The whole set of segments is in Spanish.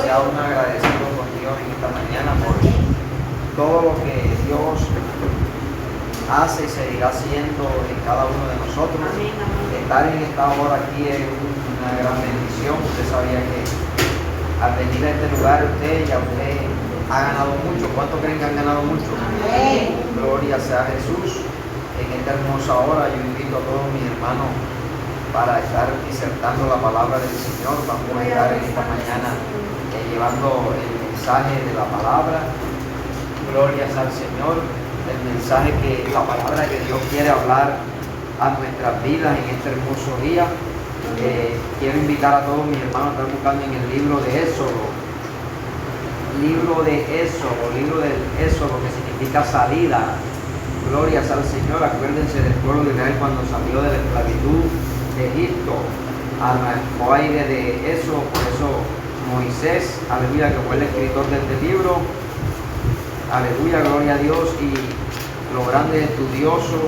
demasiado agradecido con Dios en esta mañana por todo lo que Dios hace y seguirá haciendo en cada uno de nosotros. Estar en esta hora aquí es una gran bendición. Usted sabía que al venir a este lugar usted ha ganado mucho. ¿Cuántos creen que han ganado mucho? Amén. Gloria sea a Jesús. En esta hermosa hora yo invito a todos mis hermanos para estar disertando la palabra del Señor. Vamos a estar en esta mañana llevando el mensaje de la palabra. Gloria sea al Señor. El mensaje la palabra que Dios quiere hablar a nuestras vidas en este hermoso día. Quiero invitar a todos mis hermanos a estar buscando en el libro de Éxodo. Libro del Éxodo, que significa salida. Gloria sea al Señor. Acuérdense del pueblo de Israel cuando salió de la esclavitud de Egipto, arrancó aire de eso. Por eso Moisés, aleluya, que fue el escritor de este libro, aleluya, gloria a Dios, y los grandes estudiosos,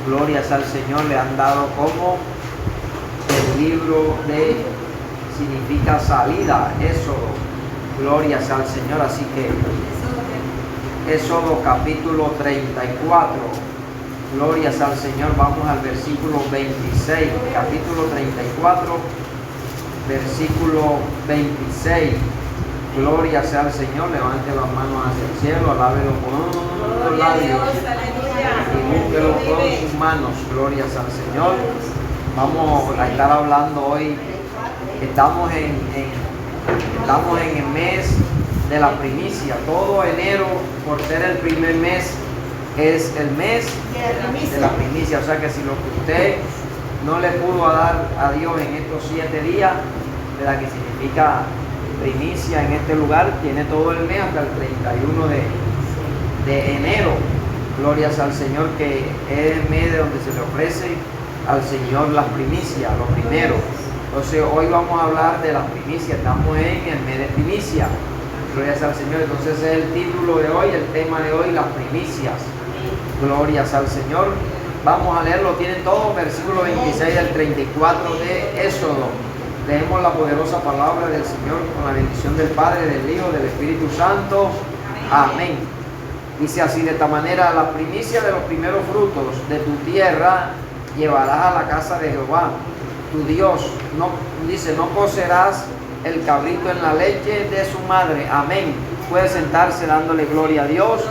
gloria sea al Señor, le han dado como el libro significa salida, Éxodo, gloria sea al Señor. Así que Éxodo capítulo 34, gloria sea al Señor. Vamos al versículo 26, capítulo 34, versículo 26. Gloria sea al Señor. Levante las manos hacia el cielo, alábelo con los labios y búsquelo con sus manos. Gloria sea al Señor. Vamos a estar hablando hoy. Estamos en el mes de la primicia. Todo enero, por ser el primer mes, es el mes de la primicia. O sea que si lo que usted no le pudo dar a Dios en estos 7 días, ¿verdad?, que significa primicia en este lugar, tiene todo el mes hasta el 31 de enero. Gloria sea al Señor, que es el mes de donde se le ofrece al Señor las primicias, lo primero. Entonces hoy vamos a hablar de las primicias. Estamos en el mes de primicia. Gloria sea al Señor. Entonces ese es el título de hoy, el tema de hoy, las primicias. Gloria sea al Señor. Vamos a leerlo, tienen todos, versículo 26 al 34 de Éxodo. Leemos la poderosa palabra del Señor con la bendición del Padre, del Hijo, del Espíritu Santo. Amén. Dice así: de esta manera, la primicia de los primeros frutos de tu tierra llevarás a la casa de Jehová tu Dios. No cocerás el cabrito en la leche de su madre. Amén. Puede sentarse dándole gloria a Dios.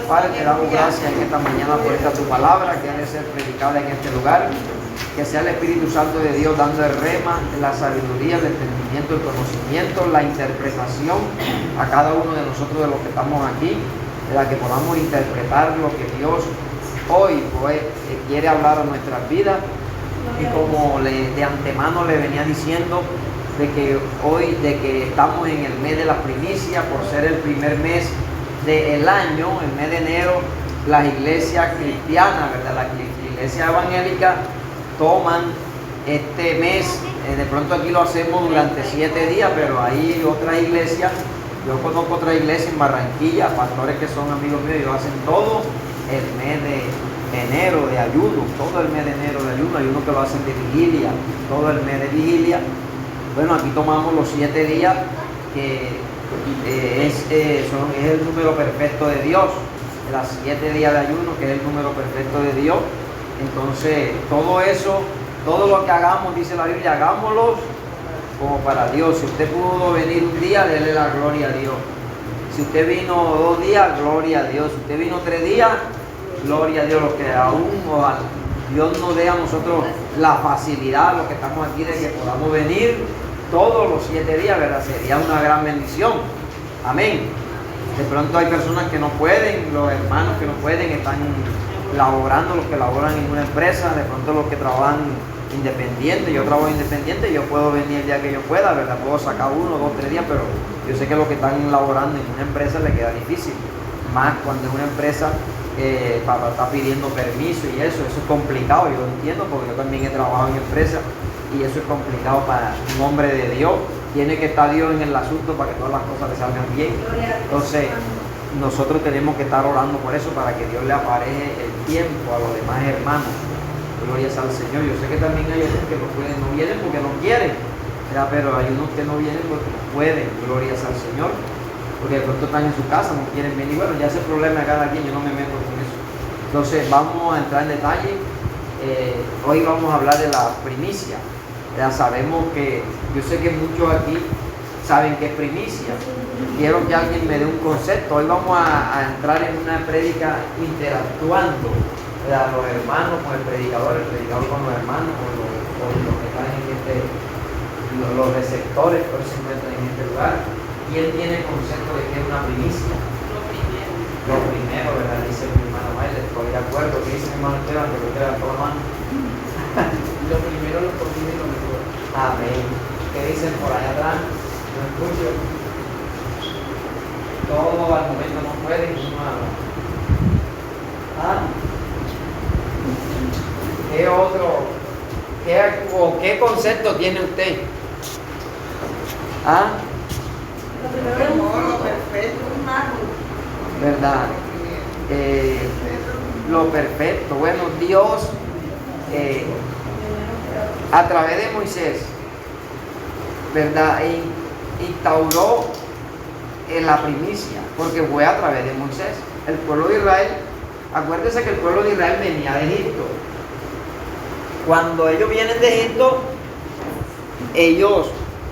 Padre, te damos gracias en esta mañana por esta tu palabra que ha de ser predicada en este lugar. Que sea el Espíritu Santo de Dios dando el rema, la sabiduría, el entendimiento, el conocimiento, la interpretación a cada uno de nosotros de los que estamos aquí, de la que podamos interpretar lo que Dios hoy quiere hablar a nuestras vidas. Y como de antemano le venía diciendo, de que estamos en el mes de la primicia, por ser el primer mes del año, el mes de enero, las iglesias cristianas, ¿verdad?, las iglesias evangélicas toman este mes. De pronto aquí lo hacemos durante 7 días, pero hay otras iglesias, yo conozco otra iglesia en Barranquilla, pastores que son amigos míos, ellos hacen todo el mes de enero de ayuno, todo el mes de enero de ayuno. Hay unos que lo hacen de vigilia, todo el mes de vigilia. Bueno, aquí tomamos los 7 días, que es el número perfecto de Dios, los 7 días de ayuno, que es el número perfecto de Dios. Entonces, todo eso, todo lo que hagamos, dice la Biblia, hagámoslo como para Dios. Si usted pudo venir un día, déle la gloria a Dios. Si usted vino 2 días, gloria a Dios. Si usted vino 3 días, gloria a Dios. Lo que aún Dios nos dé a nosotros la facilidad, los que estamos aquí, de que podamos venir todos los 7 días, ¿verdad? Sería una gran bendición. Amén. De pronto hay personas que no pueden, los hermanos que no pueden, están laborando, los que laboran en una empresa, de pronto los que trabajan independiente. Yo trabajo independiente, yo puedo venir el día que yo pueda, ¿verdad? Puedo sacar 1, 2, 3 días, pero yo sé que los que están laborando en una empresa les queda difícil, más cuando es una empresa para estar pidiendo permiso y eso es complicado. Yo lo entiendo porque yo también he trabajado en empresa y eso es complicado para un hombre de Dios. Tiene que estar Dios en el asunto para que todas las cosas le salgan bien. Entonces nosotros tenemos que estar orando por eso, para que Dios le apareje el tiempo a los demás hermanos. Gloria sea al Señor. Yo sé que también hay otros que no vienen porque no quieren, ¿verdad? Pero hay unos que no vienen porque no pueden, glorias al Señor, porque de pronto están en su casa, no quieren venir. Bueno, ya ese problema de cada quien, yo no me meto con eso. Entonces vamos a entrar en detalle. Hoy vamos a hablar de la primicia. Ya sabemos que, yo sé que muchos aquí saben que es primicia. Quiero que alguien me dé un concepto. Hoy vamos a entrar en una prédica interactuando, ¿verdad? Los hermanos con el predicador con los hermanos, con los que están los receptores que se encuentran en este lugar. ¿Quién tiene concepto de qué es una primicia? Lo primero, ¿verdad? Dice mi hermano Maile, estoy de acuerdo. ¿Qué dice mi hermano Esteban? Que lo queda toda la mano. Lo primero, lo posible y lo mejor. Amén. ¿Qué dicen por allá atrás? No escucho. Todo al momento no puede y uno habla. ¿Qué otro? ¿Qué concepto tiene usted? Lo primero es lo perfecto, un árbol. ¿Verdad? Lo perfecto. Bueno, Dios a través de Moisés, ¿verdad? Instauró la primicia, porque fue a través de Moisés. El pueblo de Israel, acuérdense que el pueblo de Israel venía de Egipto. Cuando ellos vienen de Egipto, ellos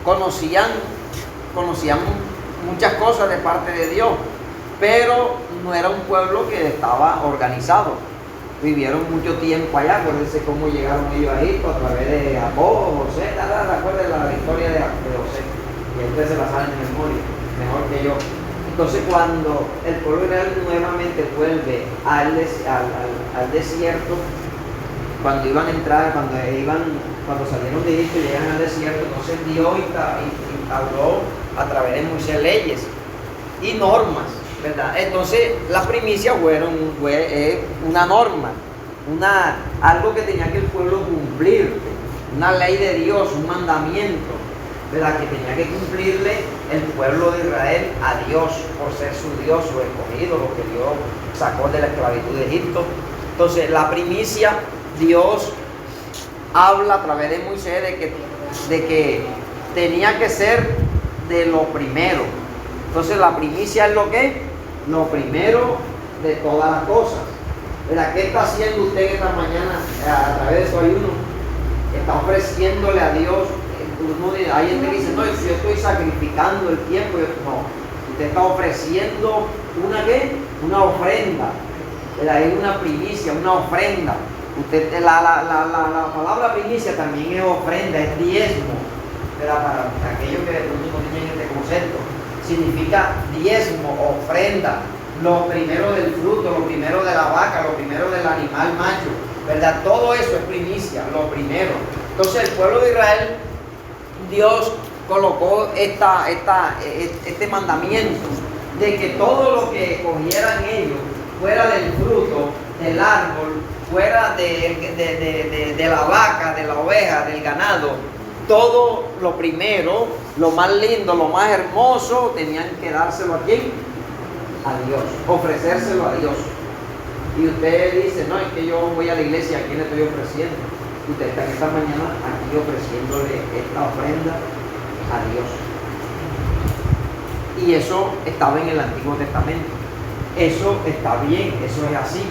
conocían muchas cosas de parte de Dios, pero no era un pueblo que estaba organizado. Vivieron mucho tiempo allá. Acuérdense cómo llegaron ellos a Egipto a través de Jacob, José. Recuerden la historia de José, y ustedes se la saben de memoria mejor que yo. Entonces, cuando el pueblo de Israel nuevamente vuelve al desierto, cuando iban a entrar, cuando salieron de Egipto y llegan al desierto, entonces Dios instauró a través de Moisés leyes y normas, ¿verdad? Entonces las primicias fue una norma, algo que tenía que el pueblo cumplir, una ley de Dios, un mandamiento, ¿verdad? Que tenía que cumplirle el pueblo de Israel a Dios por ser su Dios, su escogido, lo que Dios sacó de la esclavitud de Egipto. Entonces la primicia, Dios habla a través de Moisés de que tenía que ser de lo primero. Entonces la primicia es lo primero de todas las cosas. ¿Verdad? ¿Qué está haciendo usted esta mañana a través de su ayuno? Está ofreciéndole a Dios. Hay gente que dice, no, yo estoy sacrificando el tiempo. No, usted está ofreciendo una ofrenda. ¿Verdad? Es una primicia, una ofrenda. La palabra primicia también es ofrenda, es diezmo, ¿verdad? Para aquellos que de pronto no tienen este concepto, significa diezmo, ofrenda, lo primero del fruto, lo primero de la vaca, lo primero del animal macho, ¿verdad? Todo eso es primicia, lo primero. Entonces el pueblo de Israel, Dios colocó este mandamiento de que todo lo que cogieran ellos fuera del fruto del árbol, fuera de la vaca, de la oveja, del ganado, todo lo primero, lo más lindo, lo más hermoso, tenían que dárselo a ¿quién? A Dios, ofrecérselo a Dios. Y usted dice, no, es que yo voy a la iglesia, ¿a quién le estoy ofreciendo? Usted está esta mañana aquí ofreciéndole esta ofrenda a Dios. Y eso estaba en el Antiguo Testamento. Eso está bien, eso es así.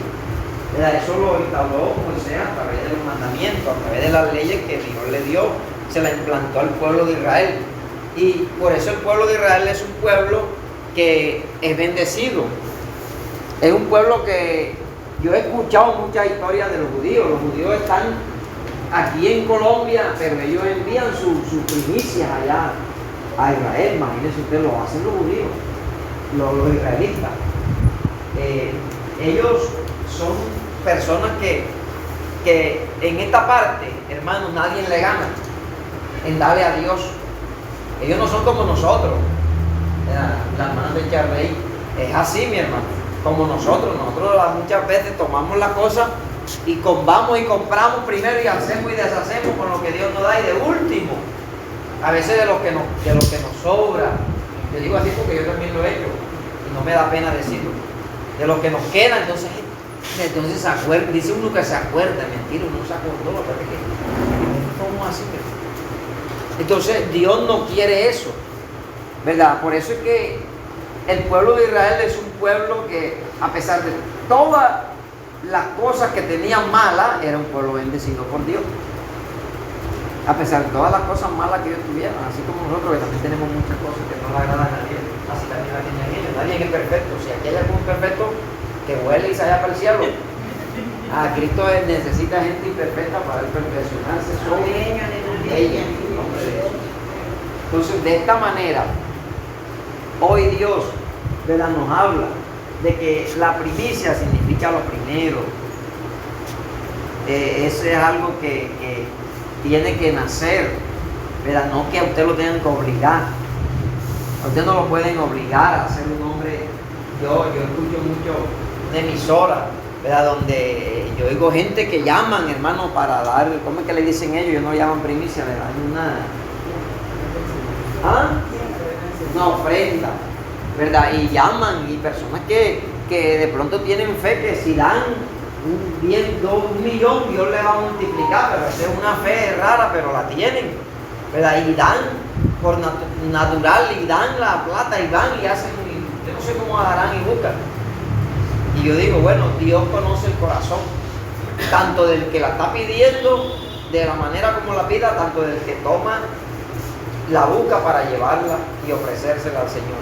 Eso lo instauró Moisés a través de los mandamientos, a través de las leyes que Dios le dio, se la implantó al pueblo de Israel. Y por eso el pueblo de Israel es un pueblo que es bendecido. Es un pueblo que yo he escuchado muchas historias de los judíos. Los judíos están aquí en Colombia, pero ellos envían sus primicias allá a Israel. Imagínense ustedes, lo hacen los judíos, los israelitas. Ellos son personas que en esta parte, hermanos, nadie le gana en darle a Dios. Ellos no son como nosotros. La hermana de Charrey es así, mi hermano, como nosotros muchas veces tomamos las cosas y vamos y compramos primero y hacemos y deshacemos con lo que Dios nos da, y de último, a veces de lo que nos sobra. Te digo así porque yo también lo he hecho y no me da pena decirlo. De lo que nos queda, entonces se acuerda, dice uno que se acuerda, mentira, uno se acordó, ¿cómo así? Entonces Dios no quiere eso, ¿verdad? Por eso es que el pueblo de Israel es un pueblo que, a pesar de todas las cosas que tenían malas, era un pueblo bendecido por Dios. A pesar de todas las cosas malas que ellos tuvieron, así como nosotros que también tenemos muchas cosas que no le agradan a nadie, así también la tenían ellos. Nadie es perfecto. Si aquí hay algún perfecto, que vuele y se vaya para el cielo. Cristo necesita gente imperfecta para él perfeccionarse sobre ella. Entonces, de esta manera, hoy Dios, ¿verdad?, nos habla de que la primicia significa lo primero. Eso es algo que tiene que nacer, ¿verdad? No que a usted lo tengan que obligar. A usted no lo pueden obligar a ser un hombre. Yo escucho mucho de emisoras, ¿verdad?, donde yo oigo gente que llaman, hermano, para dar, ¿cómo es que le dicen ellos? Ellos no llaman primicia, le dan una ofrenda, ¿verdad? Y llaman, y personas que de pronto tienen fe que si dan un millón, Dios le va a multiplicar, pero esa es una fe rara, pero la tienen, ¿verdad? Y dan por natural, y dan la plata, y van y hacen, yo no sé cómo harán y buscan. Y yo digo, bueno, Dios conoce el corazón, tanto del que la está pidiendo, de la manera como la pida, tanto del que toma la busca para llevarla y ofrecérsela al Señor.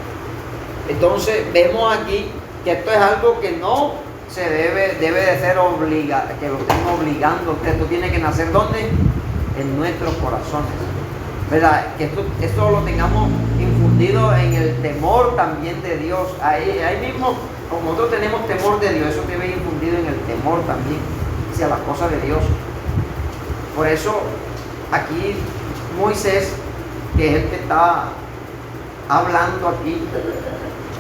Entonces vemos aquí que esto es algo que no se debe de ser obligado, que lo estén obligando. Esto tiene que nacer ¿dónde? En nuestros corazones, ¿verdad? Que esto lo tengamos infundido en el temor también de Dios. Ahí mismo, como nosotros tenemos temor de Dios, eso debe ir infundido en el temor también hacia las cosas de Dios. Por eso aquí Moisés, que es el que está hablando aquí,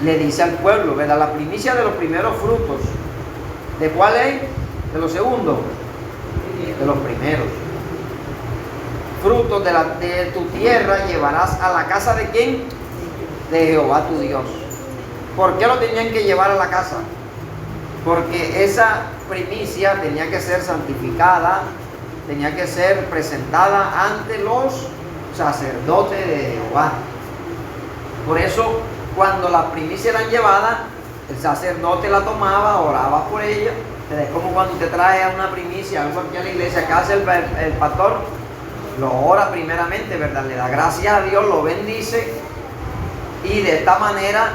le dice al pueblo, ¿verdad?, la primicia de los primeros frutos. ¿De cuál es? De los segundos, de los primeros frutos de tu tierra llevarás a la casa de ¿quién? De Jehová tu Dios. ¿Por qué lo tenían que llevar a la casa? Porque esa primicia tenía que ser santificada, tenía que ser presentada ante los sacerdotes de Jehová. Por eso, cuando las primicias eran llevadas, el sacerdote la tomaba, oraba por ella. Es como cuando te trae una primicia, algo aquí a la iglesia, ¿qué hace el pastor? Lo ora primeramente, ¿verdad? Le da gracias a Dios, lo bendice, y de esta manera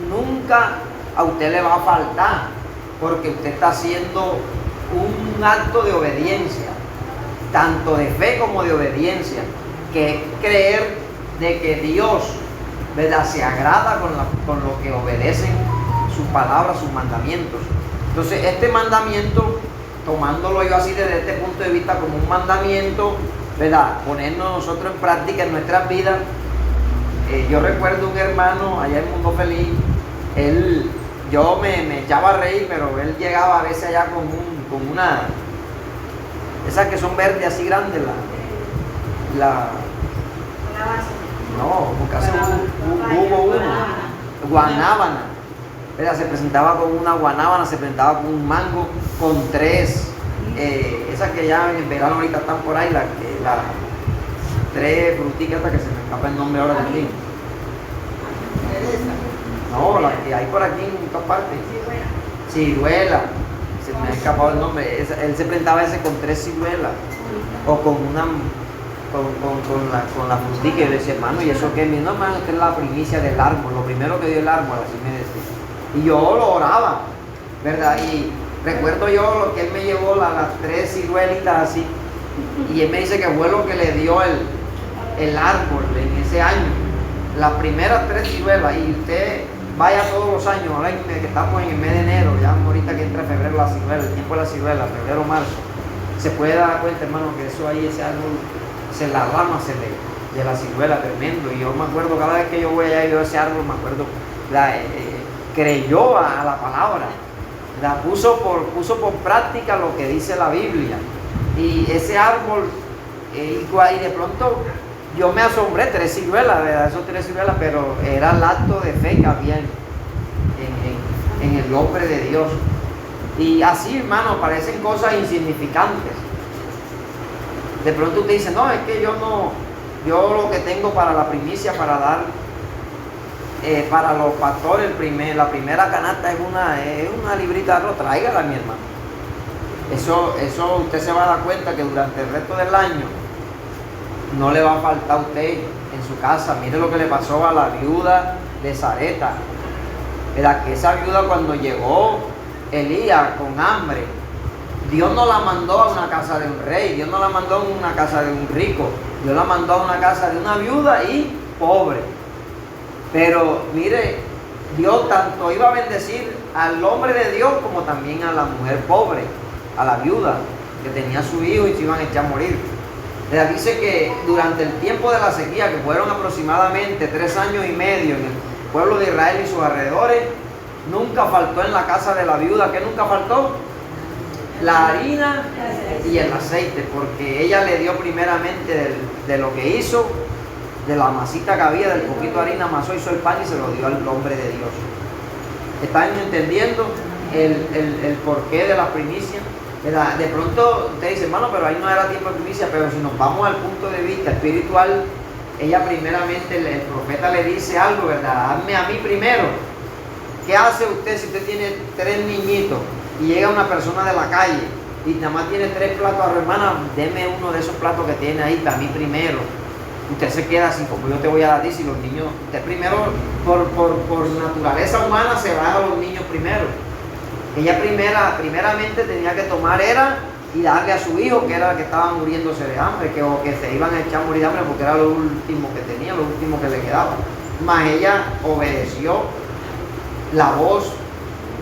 nunca a usted le va a faltar, porque usted está haciendo un acto de obediencia, tanto de fe como de obediencia, que es creer de que Dios, ¿verdad?, se agrada con lo que obedecen sus palabras, sus mandamientos. Entonces este mandamiento, tomándolo yo así desde este punto de vista como un mandamiento, ¿verdad?, ponernos nosotros en práctica en nuestras vidas. Yo recuerdo un hermano allá en Mundo Feliz, yo me echaba a reír, pero él llegaba a veces allá con una, esas que son verdes así grandes, no, porque hace guanábana, ¿verdad? Se presentaba con una guanábana, se presentaba con un mango, con tres, esas que ya en verano ahorita están por ahí, las tres fruticas que se me escapa el nombre ahora de aquí. No, las que hay por aquí en todas partes. Ciruela, se me ha escapado el nombre. Él se presentaba ese con tres ciruelas, o con una, con la frutica. Y yo le decía, hermano, ¿y eso qué? No, hermano, esta es la primicia del árbol, lo primero que dio el árbol, así me decía. Y yo lo oraba, ¿verdad? Y recuerdo yo lo que él me llevó, las tres ciruelitas así, y él me dice que fue lo que le dio el árbol en ese año, las primeras tres ciruelas. Y usted vaya todos los años, ahora que estamos en el mes de enero, ya ahorita que entra febrero la ciruela, el tiempo de la ciruela, febrero, marzo, se puede dar cuenta, hermano, que eso ahí, ese árbol, la rama de la ciruela, tremendo. Y yo me acuerdo, cada vez que yo voy allá y veo ese árbol, me acuerdo, creyó a la palabra, puso por práctica lo que dice la Biblia. Y ese árbol, y de pronto yo me asombré, tres ciruelas, ¿verdad? Esos tres ciruelas, pero era el acto de fe que había en el nombre de Dios. Y así, hermano, parecen cosas insignificantes. De pronto usted dice, no, es que yo yo lo que tengo para la primicia, para dar para los pastores, la primera canasta es una librita de arroz, tráigala, mi hermano. Eso usted se va a dar cuenta que durante el resto del año no le va a faltar a usted en su casa. Mire lo que le pasó a la viuda de Sarepta. Era que esa viuda, cuando llegó Elías con hambre, Dios no la mandó a una casa de un rey, Dios no la mandó a una casa de un rico, Dios la mandó a una casa de una viuda y pobre. Pero mire, Dios tanto iba a bendecir al hombre de Dios como también a la mujer pobre, a la viuda que tenía su hijo y se iban a echar a morir. Dice que durante el tiempo de la sequía, que fueron aproximadamente 3 años y medio en el pueblo de Israel y sus alrededores, nunca faltó en la casa de la viuda. ¿Qué nunca faltó? La harina y el aceite, porque ella le dio primeramente de lo que hizo, de la masita que había, del poquito de harina, amasó, hizo el pan y se lo dio al hombre de Dios. ¿Están entendiendo el porqué de las primicias? De pronto usted dice, hermano, pero ahí no era tiempo de primicia. Pero si nos vamos al punto de vista espiritual, ella primeramente, el profeta le dice algo, ¿verdad? Hazme a mí primero. ¿Qué hace usted si usted tiene 3 niñitos y llega una persona de la calle y nada más tiene 3 platos? Hermana, deme uno de esos platos que tiene ahí para mí primero. Usted se queda así, como yo te voy a dar, si los niños, usted primero, por naturaleza humana, se va a los niños primero. Ella primeramente tenía que tomar y darle a su hijo, que era el que estaba muriéndose de hambre, o que se iban a echar a morir de hambre porque era lo último que tenía, lo último que le quedaba. Mas ella obedeció la voz,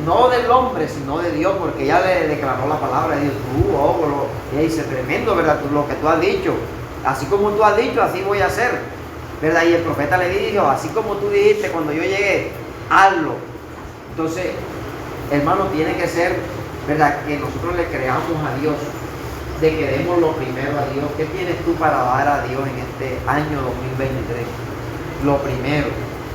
no del hombre, sino de Dios, porque ella le declaró la palabra de Dios. Ella dice, tremendo, ¿verdad? Lo que tú has dicho. Así como tú has dicho, así voy a hacer, ¿verdad? Y el profeta le dijo, así como tú dijiste cuando yo llegué, hazlo. Entonces, hermano, tiene que ser, ¿verdad?, que nosotros le creamos a Dios, de que demos lo primero a Dios. ¿Qué tienes tú para dar a Dios en este año 2023? Lo primero,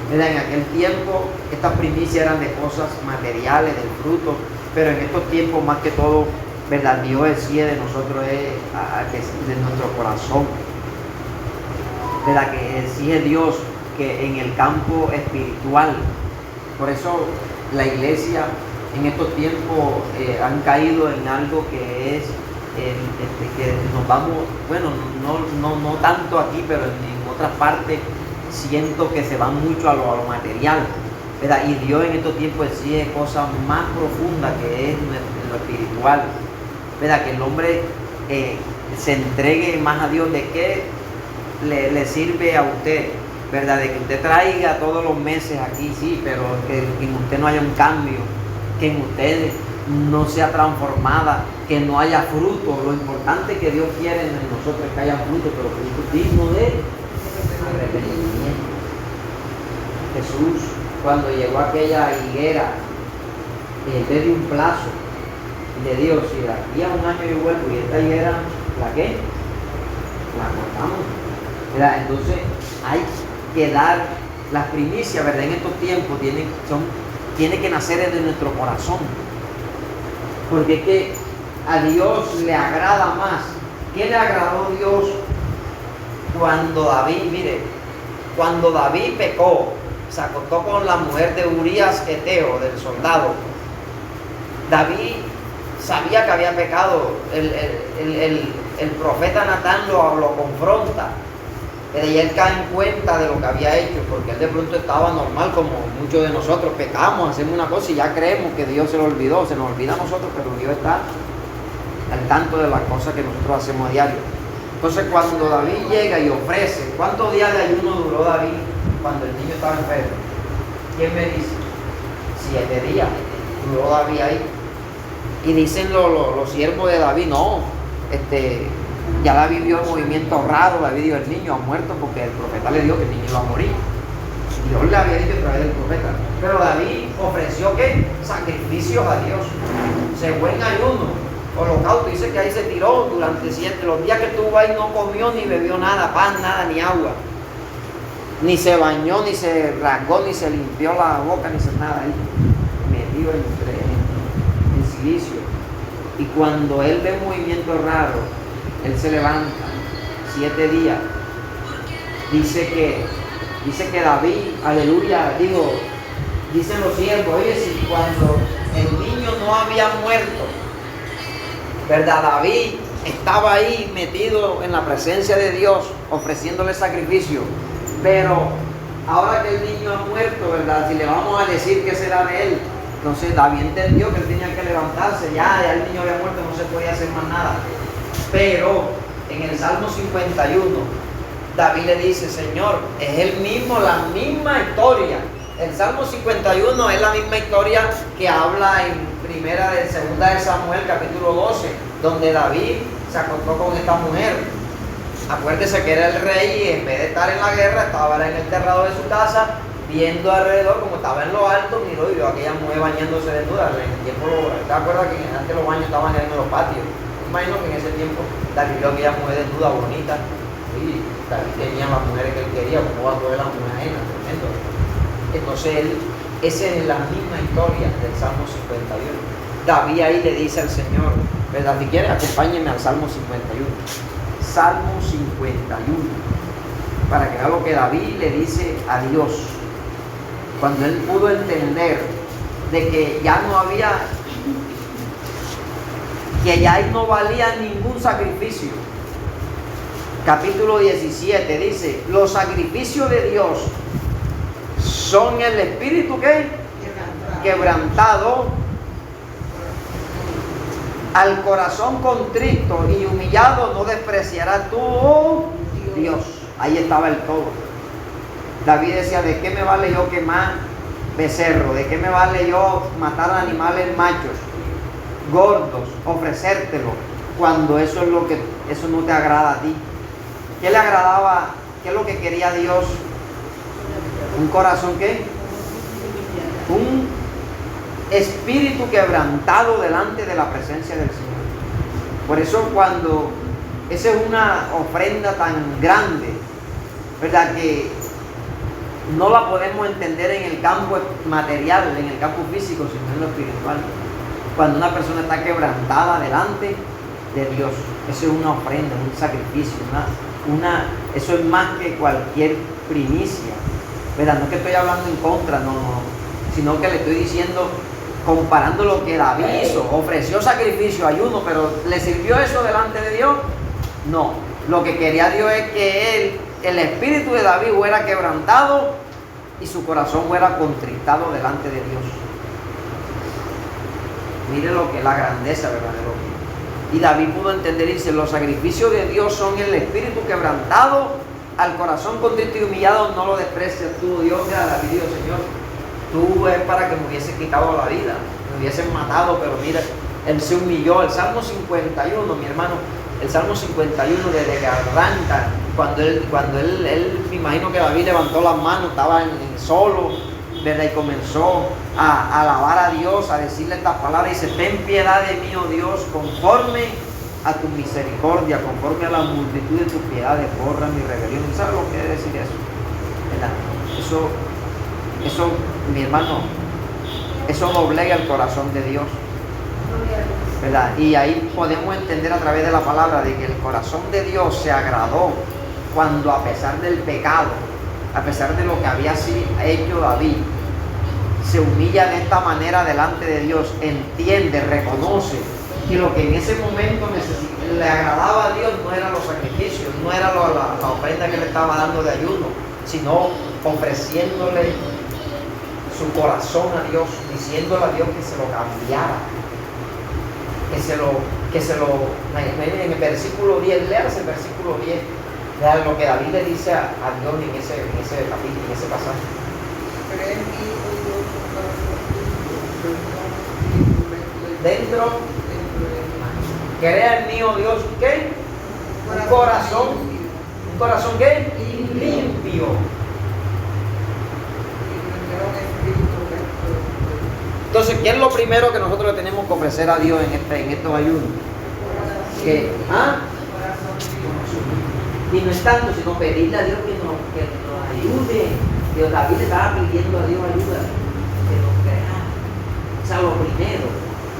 ¿verdad? En aquel tiempo, estas primicias eran de cosas materiales, del fruto, pero en estos tiempos, más que todo, ¿verdad?, Dios exige de nosotros, de nuestro corazón, ¿verdad?, que exige Dios que en el campo espiritual. Por eso la iglesia en estos tiempos han caído en algo que es que nos vamos, bueno, no tanto aquí, pero en otras partes siento que se van mucho a lo material, ¿verdad? Y Dios en estos tiempos exige cosas más profundas, que es lo espiritual, ¿verdad? Que el hombre se entregue más a Dios. ¿De qué le sirve a usted, verdad? De que usted traiga todos los meses aquí, sí, pero que en usted no haya un cambio, que en usted no sea transformada, que no haya fruto. Lo importante que Dios quiere en nosotros es que haya fruto, pero fruto digno de arrepentimiento. Jesús, cuando llegó a aquella higuera, le dio un plazo. Le digo, si de aquí a un año yo vuelvo y esta higuera, ¿la qué? La cortamos, ¿verdad? Entonces hay que dar las primicias, ¿verdad? En estos tiempos tiene que nacer de nuestro corazón, porque es que a Dios le agrada más. ¿Qué le agradó a Dios cuando David, mire, cuando David pecó, se acostó con la mujer de Urías Eteo, del soldado? David sabía que había pecado. El profeta Natán lo confronta, y él cae en cuenta de lo que había hecho, porque él de pronto estaba normal, como muchos de nosotros pecamos, hacemos una cosa y ya creemos que Dios se lo olvidó. Se nos olvida a nosotros, pero Dios está al tanto de las cosas que nosotros hacemos a diario. Entonces, cuando David llega y ofrece, ¿cuántos días de ayuno duró David cuando el niño estaba enfermo? ¿Quién me dice? 7 días duró David ahí. Y dicen los siervos de David, no, ya David vio el movimiento raro. David dijo, el niño ha muerto, porque el profeta le dijo que el niño iba a morir. Dios le había dicho a través del profeta. Pero David ofreció, ¿qué? Sacrificios a Dios. Se fue en ayuno, holocausto. Dice que ahí se tiró durante 7, los días que estuvo ahí no comió ni bebió nada, pan, nada, ni agua. Ni se bañó, ni se rasgó, ni se limpió la boca, ni se nada. Ahí metido en silicio. Y cuando él ve un movimiento raro, él se levanta 7 días dice que David, aleluya, dicen los siervos, oye, si cuando el niño no había muerto, ¿verdad? David estaba ahí metido en la presencia de Dios, ofreciéndole sacrificio, pero ahora que el niño ha muerto, ¿verdad? Si le vamos a decir qué será de él, entonces David entendió que él tenía que levantarse, ya el niño había muerto, no se podía hacer más nada. Pero en el Salmo 51, David le dice, Señor, es el mismo, la misma historia. El Salmo 51 es la misma historia que habla en segunda de Samuel, capítulo 12, donde David se acostó con esta mujer. Acuérdese que era el rey y en vez de estar en la guerra, estaba en el terrado de su casa, viendo alrededor, como estaba en lo alto, miró y vio a aquella mujer bañándose desnuda. En el tiempo, ¿te acuerdas que antes los baños estaban en los patios? Imagino que en ese tiempo David vio a aquella mujer desnuda, bonita, y David tenía las mujeres que él quería, como va a coger la mujer ajena, tremendo. Entonces esa es la misma historia del Salmo 51. David ahí le dice al Señor, ¿verdad? Si quiere, acompáñenme al Salmo 51. Salmo 51, para que vea lo que David le dice a Dios, cuando él pudo entender de que ya no había, que ya no valía ningún sacrificio. Capítulo 17 dice, los sacrificios de Dios son el espíritu que quebrantado, al corazón contrito y humillado no despreciará tú, Dios. Ahí estaba el todo. David decía, ¿de qué me vale yo quemar becerro? ¿De qué me vale yo matar animales machos, gordos, ofrecértelo, cuando eso no te agrada a ti? ¿Qué le agradaba? ¿Qué es lo que quería Dios? ¿Un corazón qué? Un espíritu quebrantado delante de la presencia del Señor. Por eso cuando esa es una ofrenda tan grande, ¿verdad? Que no la podemos entender en el campo material, en el campo físico, sino en lo espiritual. Cuando una persona está quebrantada delante de Dios, eso es una ofrenda, un sacrificio, eso es más que cualquier primicia, ¿verdad? No es que estoy hablando en contra, no, sino que le estoy diciendo, comparando lo que David hizo, ofreció sacrificio, ayuno, pero ¿le sirvió eso delante de Dios? No, lo que quería Dios es que el espíritu de David fuera quebrantado y su corazón fuera contristado delante de Dios. Mire lo que es la grandeza, ¿verdad? Y David pudo entender y dice, los sacrificios de Dios son el espíritu quebrantado, al corazón contrito y humillado no lo desprecias tú, Dios. Mira, David dijo, Señor, tú es para que me hubiese quitado la vida, me hubiesen matado, pero mira, él se humilló. El Salmo 51, mi hermano, el Salmo 51, desde que arranca, cuando él me imagino que David levantó las manos, estaba en solo, ¿verdad? Y comenzó a alabar a Dios, a decirle estas palabras, dice, ten piedad de mí, oh Dios, conforme a tu misericordia, conforme a la multitud de tus piedades, borra mi rebelión. ¿Sabes lo que quiere decir eso? ¿Verdad? Eso, mi hermano, eso doblega el corazón de Dios, ¿verdad? Y ahí podemos entender a través de la palabra de que el corazón de Dios se agradó cuando, a pesar del pecado, a pesar de lo que había hecho David, se humilla de esta manera delante de Dios, entiende, reconoce que lo que en ese momento le agradaba a Dios no eran los sacrificios, no era la ofrenda que le estaba dando de ayuno, sino ofreciéndole su corazón a Dios, diciéndole a Dios que se lo cambiara, en el versículo 10, leas el versículo 10, lean lo que David le dice a Dios en ese capítulo, en ese pasaje. Dentro, crea en mí, oh Dios, ¿qué? Un corazón ¿qué? Limpio. Entonces, ¿qué es lo primero que nosotros tenemos que ofrecer a Dios en estos ayunos? Y no es tanto, sino pedirle a Dios que nos ayude. Dios, David le estaba pidiendo a Dios ayuda, que nos crea. O sea, lo primero,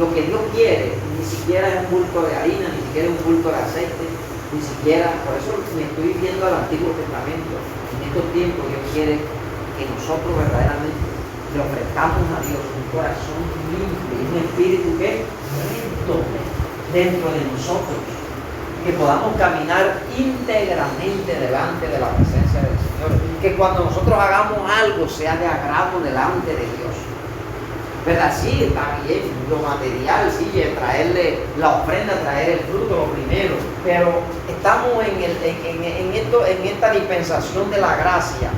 lo que Dios quiere, ni siquiera es un bulto de harina, ni siquiera es un bulto de aceite, ni siquiera, por eso me estoy viendo al Antiguo Testamento. estos tiempos Dios quiere que nosotros verdaderamente le ofrezcamos a Dios un corazón limpio y un espíritu que recto dentro de nosotros, que podamos caminar íntegramente delante de la presencia del Señor, que cuando nosotros hagamos algo sea de agrado delante de Dios, ¿verdad? Sí, está bien, lo material, sí, traerle la ofrenda, traer el fruto, lo primero, pero estamos en esta dispensación de la gracia.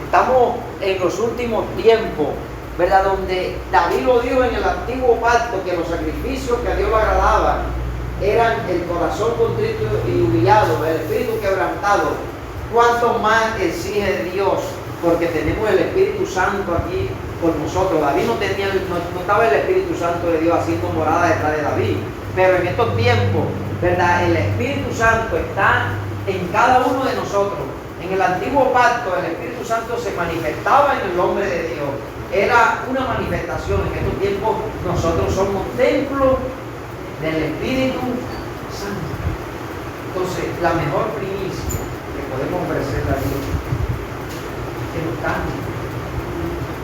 Estamos en los últimos tiempos, ¿verdad? Donde David lo dijo en el antiguo pacto, que los sacrificios que a Dios le agradaban eran el corazón contrito y humillado, el espíritu quebrantado. ¿Cuánto más exige Dios? Porque tenemos el Espíritu Santo aquí con nosotros. David no estaba el Espíritu Santo de Dios haciendo morada detrás de David, pero en estos tiempos, ¿verdad? El Espíritu Santo está en cada uno de nosotros. En el antiguo pacto el Espíritu Santo se manifestaba en el hombre de Dios. Era una manifestación. En estos tiempos nosotros somos templo del Espíritu Santo. Entonces, la mejor primicia que podemos ofrecer a Dios es que nos cambie.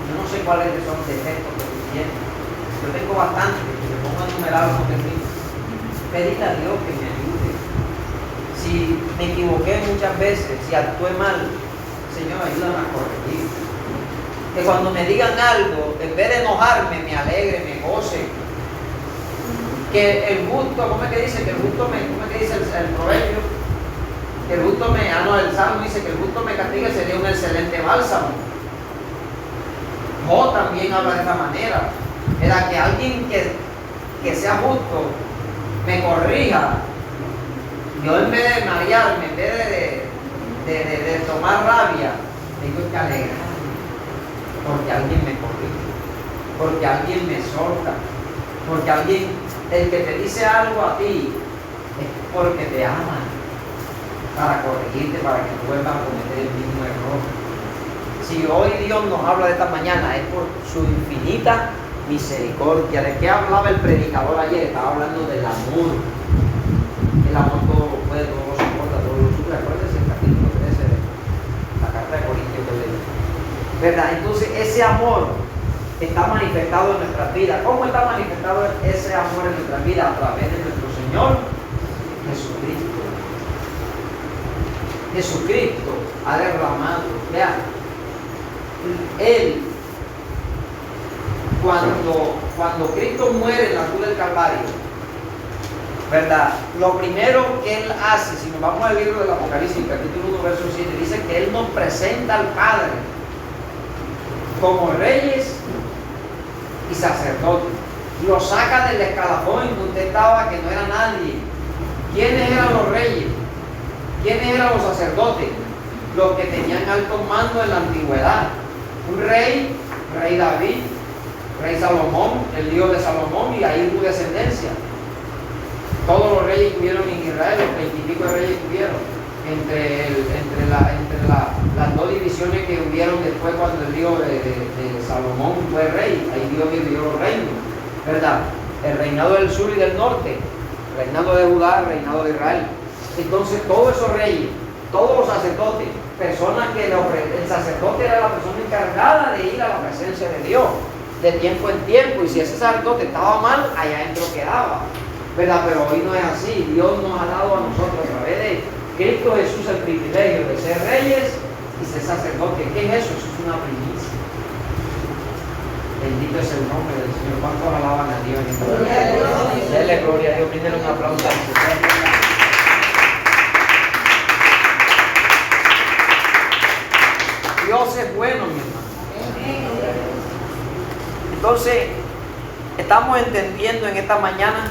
Yo no sé cuáles son los defectos que tú tienes. Yo tengo bastantes, que me pongo a enumerar los defectos. Pedirle a Dios que me ayude. Si me equivoqué muchas veces, si actué mal, Señor, ayúdame a corregir. Que cuando me digan algo, en vez de enojarme, me alegre, me goce. Que el justo, ¿cómo es que dice? Que el justo ¿cómo es que dice el proverbio? Que el justo el Salmo dice que el justo me castiga, sería un excelente bálsamo. Job también habla de esta manera. Era que alguien que sea justo me corrija. Yo en vez de marearme, en vez de tomar rabia, tengo que alegrarme. Porque alguien me corrige, porque alguien me exhorta, porque alguien, el que te dice algo a ti, es porque te ama, para corregirte, para que no vuelvas a cometer el mismo error. Si hoy Dios nos habla de esta mañana, es por su infinita misericordia. ¿De qué hablaba el predicador ayer? Estaba hablando del amor. El amor todo lo puede, todo lo soporta, todo lo sufre. Acuérdense el capítulo 13 de la carta de Corintios que leí, ¿verdad? Entonces ese amor está manifestado en nuestras vidas. ¿Cómo está manifestado ese amor en nuestras vidas? A través de nuestro Señor Jesucristo. Jesucristo ha derramado, vean, Él, cuando Cristo muere en la cruz del Calvario, ¿verdad? Lo primero que Él hace, si nos vamos al libro del Apocalipsis, capítulo 1, verso 7, dice que Él nos presenta al Padre como reyes y sacerdotes. Lo saca del escalafón en donde estaba, que no era nadie. ¿Quiénes eran los reyes? ¿Quiénes eran los sacerdotes? Los que tenían alto mando en la antigüedad. Un rey David, rey Salomón, el hijo de Salomón, y ahí hubo descendencia. Todos los reyes que hubieron en Israel, los 20 y pico de reyes que hubieron, entre las dos divisiones que hubieron después cuando el hijo de Salomón fue rey. Ahí Dios dividió los reinos, ¿verdad? El reinado del sur y del norte, el reinado de Judá, el reinado de Israel. Entonces todos esos reyes, todos los sacerdotes, personas que el sacerdote era la persona encargada de ir a la presencia de Dios de tiempo en tiempo, y si ese sacerdote estaba mal, allá adentro quedaba, ¿verdad? Pero hoy no es así. Dios nos ha dado a nosotros a través de Cristo Jesús el privilegio de ser reyes y ser sacerdotes. ¿Qué es eso? Eso es una primicia. Bendito es el nombre del Señor. ¿Cuántos alaban a Dios en esta hora? Denle gloria a Dios. Brindele un aplauso al Señor. Dios es bueno, mi hermano. Entonces, estamos entendiendo en esta mañana,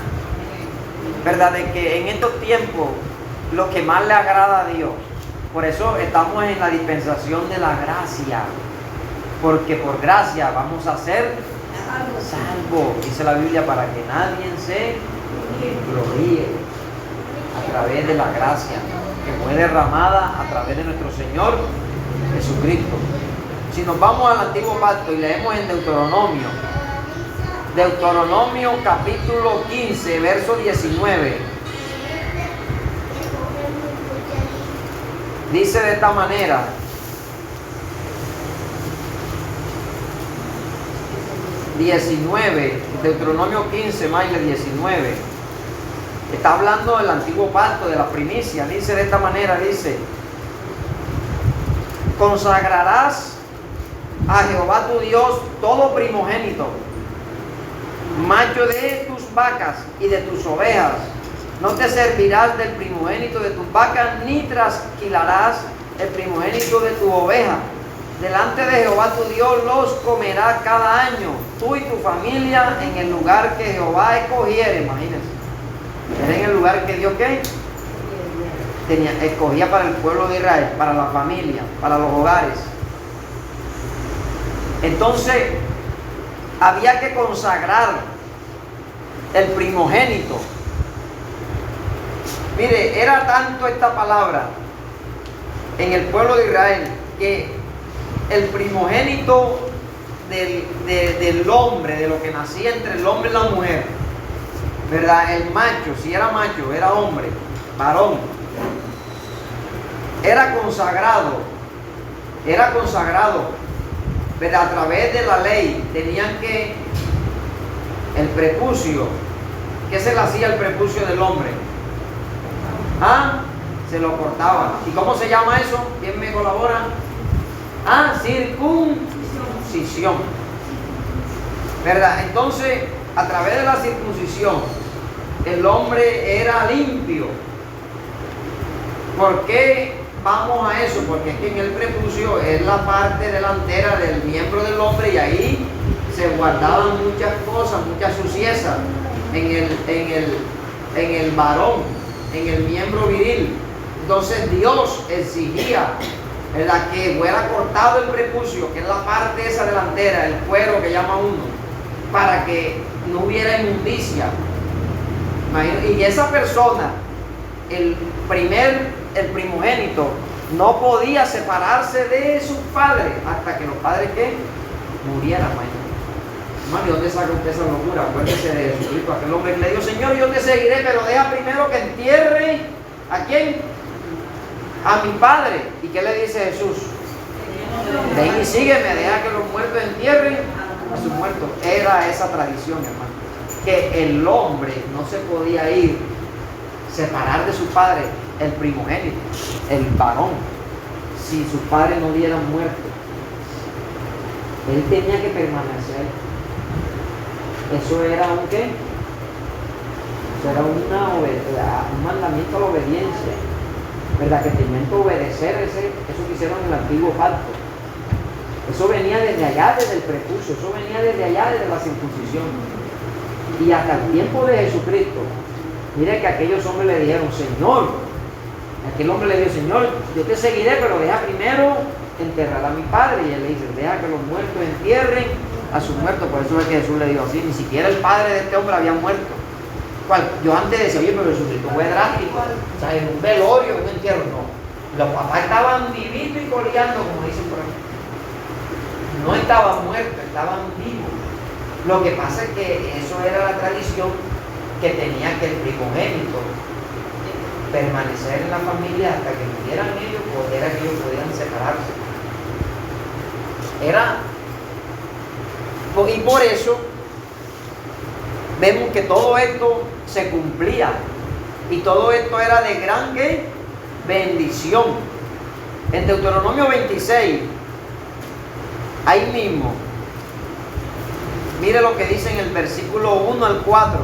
¿verdad?, de que en estos tiempos lo que más le agrada a Dios. Por eso estamos en la dispensación de la gracia, porque por gracia vamos a ser salvos, dice la Biblia, para que nadie se gloríe, a través de la gracia que fue derramada a través de nuestro Señor Jesucristo. Si nos vamos al antiguo pacto y leemos en Deuteronomio capítulo 15, verso 19, dice de esta manera: 19, Deuteronomio 15, más 19. Está hablando del antiguo pacto, de la primicia. Dice de esta manera, dice: consagrarás a Jehová tu Dios todo primogénito, macho de tus vacas y de tus ovejas. No te servirás del primogénito de tus vacas, ni trasquilarás el primogénito de tu oveja. Delante de Jehová tu Dios los comerás cada año, tú y tu familia, en el lugar que Jehová escogiere. Imagínense, era en el lugar que Dios escogía para el pueblo de Israel, para la familia, para los hogares. Entonces había que consagrar el primogénito. Mire, era tanto esta palabra en el pueblo de Israel que el primogénito del hombre, de lo que nacía entre el hombre y la mujer, ¿verdad? El macho, si era macho, era hombre, varón, era consagrado, ¿verdad? A través de la ley tenían que, el prepucio, ¿qué se le hacía al prepucio del hombre? Se lo cortaba. ¿Y cómo se llama eso? ¿Quién me colabora? Circuncisión, ¿verdad? Entonces, a través de la circuncisión, el hombre era limpio. ¿Por qué vamos a eso? Porque es que en el prepucio es la parte delantera del miembro del hombre y ahí se guardaban muchas cosas, muchas suciedades en el varón, en el miembro viril. Entonces Dios exigía, ¿verdad?, que fuera cortado el prepucio, que es la parte esa delantera, el cuero que llama uno, para que no hubiera inmundicia. Y esa persona, el primogénito, no podía separarse de sus padres hasta que los padres murieran. ¿Y dónde sacó usted esa locura? Acuérdese de Jesucristo, aquel hombre que le dijo: Señor, yo te seguiré, pero deja primero que entierre ¿a quién? A mi padre. ¿Y qué le dice Jesús? Ven y sígueme, deja que los muertos entierren a sus muertos. Era esa tradición, hermano, que el hombre no se podía separar de su padre, el primogénito, el varón, si sus padres no hubieran muerto. Él tenía que permanecer. Eso era un ¿qué? Eso era un mandamiento a la obediencia, ¿verdad? Que tenían que obedecer eso que hicieron en el antiguo pacto. Eso venía desde allá, desde el prepucio, eso venía desde allá, desde la circuncisión. Y hasta el tiempo de Jesucristo, mire que aquellos hombres le dijeron: Señor, aquel hombre le dijo: Señor, yo te seguiré, pero deja primero enterrar a mi padre. Y él le dice: deja que los muertos entierren a sus muertos. Por eso es que Jesús le dijo así. Ni siquiera el padre de este hombre había muerto. Yo antes decía: oye, pero Jesucristo fue drástico. O sea, en un velorio, en un entierro, no. Los papás estaban vivitos y coleando, como dicen por aquí. No estaban muertos, estaban vivos. Lo que pasa es que eso era la tradición que tenía que el primogénito permanecer en la familia hasta que murieran ellos, o era que ellos podían separarse. Y por eso vemos que todo esto se cumplía y todo esto era de gran bendición. En Deuteronomio 26, ahí mismo, mire lo que dice en el versículo 1 al 4.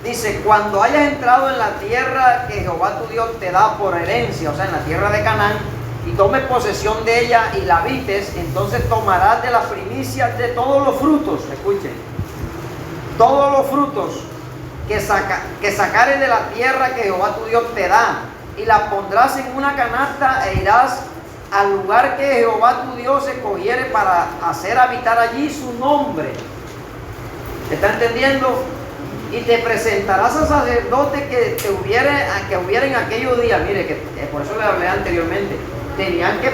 Dice: cuando hayas entrado en la tierra que Jehová tu Dios te da por herencia, o sea, en la tierra de Canaán, y tomes posesión de ella y la habites, entonces tomarás de las primicias de todos los frutos, escuchen, todos los frutos que sacares de la tierra que Jehová tu Dios te da, y las pondrás en una canasta e irás al lugar que Jehová tu Dios escogiere para hacer habitar allí su nombre. ¿Está entendiendo? Y te presentarás al sacerdote que hubiera en aquellos días. Mire, que por eso le hablé anteriormente. Tenían que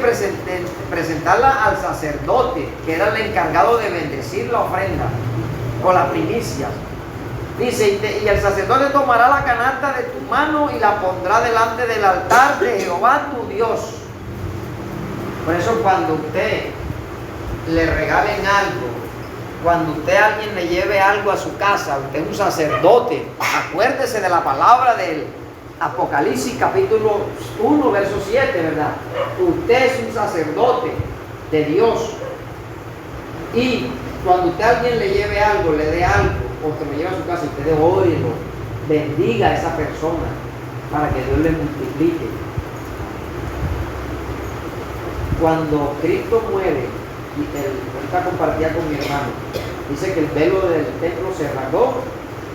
presentarla al sacerdote, que era el encargado de bendecir la ofrenda o la primicia. Dice: y el sacerdote tomará la canasta de tu mano y la pondrá delante del altar de Jehová tu Dios. Por eso, cuando usted le regalen algo Cuando usted a alguien le lleve algo a su casa, usted es un sacerdote. Acuérdese de la palabra del Apocalipsis capítulo 1, verso 7, ¿verdad? Usted es un sacerdote de Dios. Y cuando usted a alguien le lleve algo, le dé algo, o que lo lleve a su casa, usted órelo, bendiga a esa persona para que Dios le multiplique. Cuando Cristo muere, y ahorita compartía con mi hermano, dice que el velo del templo se rasgó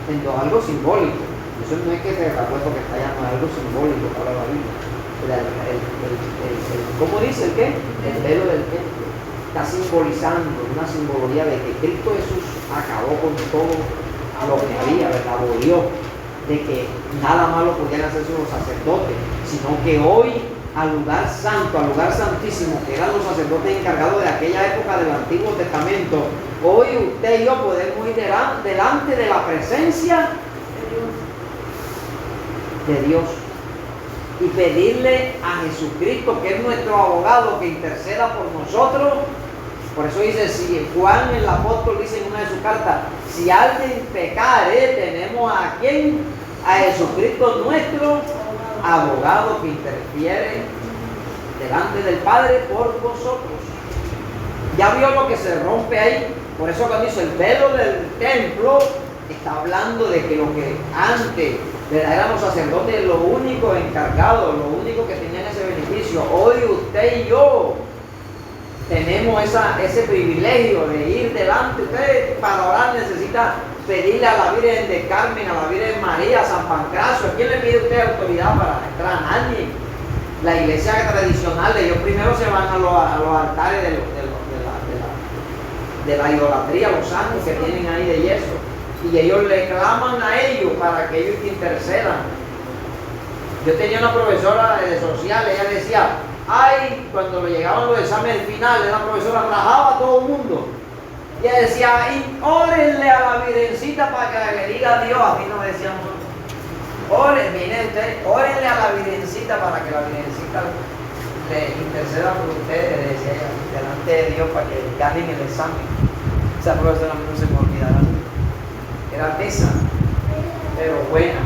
en algo simbólico. Eso no es que se rasgó porque está allá, no es algo simbólico para la Biblia. ¿Cómo dice el qué? El velo del templo está simbolizando una simbología de que Cristo Jesús acabó con todo lo que había, ¿verdad? Abolió de que nada malo podían hacerse los sacerdotes, sino que hoy al lugar santo, al lugar santísimo, que eran los sacerdotes encargados de aquella época del Antiguo Testamento, hoy usted y yo podemos ir delante de la presencia de Dios y pedirle a Jesucristo, que es nuestro abogado, que interceda por nosotros. Por eso dice, si Juan el apóstol dice en una de sus cartas, si alguien pecare, tenemos a quién, a Jesucristo nuestro abogado, que interfiere delante del Padre por vosotros. Ya vio lo que se rompe ahí. Por eso cuando dice el velo del templo, está hablando de que lo que antes eran los sacerdotes los únicos encargados, los únicos que tenían ese beneficio. Hoy usted y yo tenemos ese privilegio de ir delante. Usted para orar necesita pedirle a la Virgen de Carmen, a la Virgen María, a San Pancracio. ¿A quién le pide usted autoridad para entrar? A nadie. La iglesia tradicional, ellos primero se van a los altares de la idolatría, los santos que tienen ahí de yeso, y ellos le claman a ellos para que ellos intercedan. Yo tenía una profesora de sociales, ella decía, ay, cuando le llegaban los exámenes finales, la profesora rajaba a todo el mundo. Y ella decía, y órenle a la Virgencita para que le diga a Dios. A mí no me decían, órenle a la Virgencita para que la Virgencita le interceda por ustedes, le decía ella, delante de Dios, para que ganen el examen. Esa profesora no se me olvidará. Era tesa, pero buena.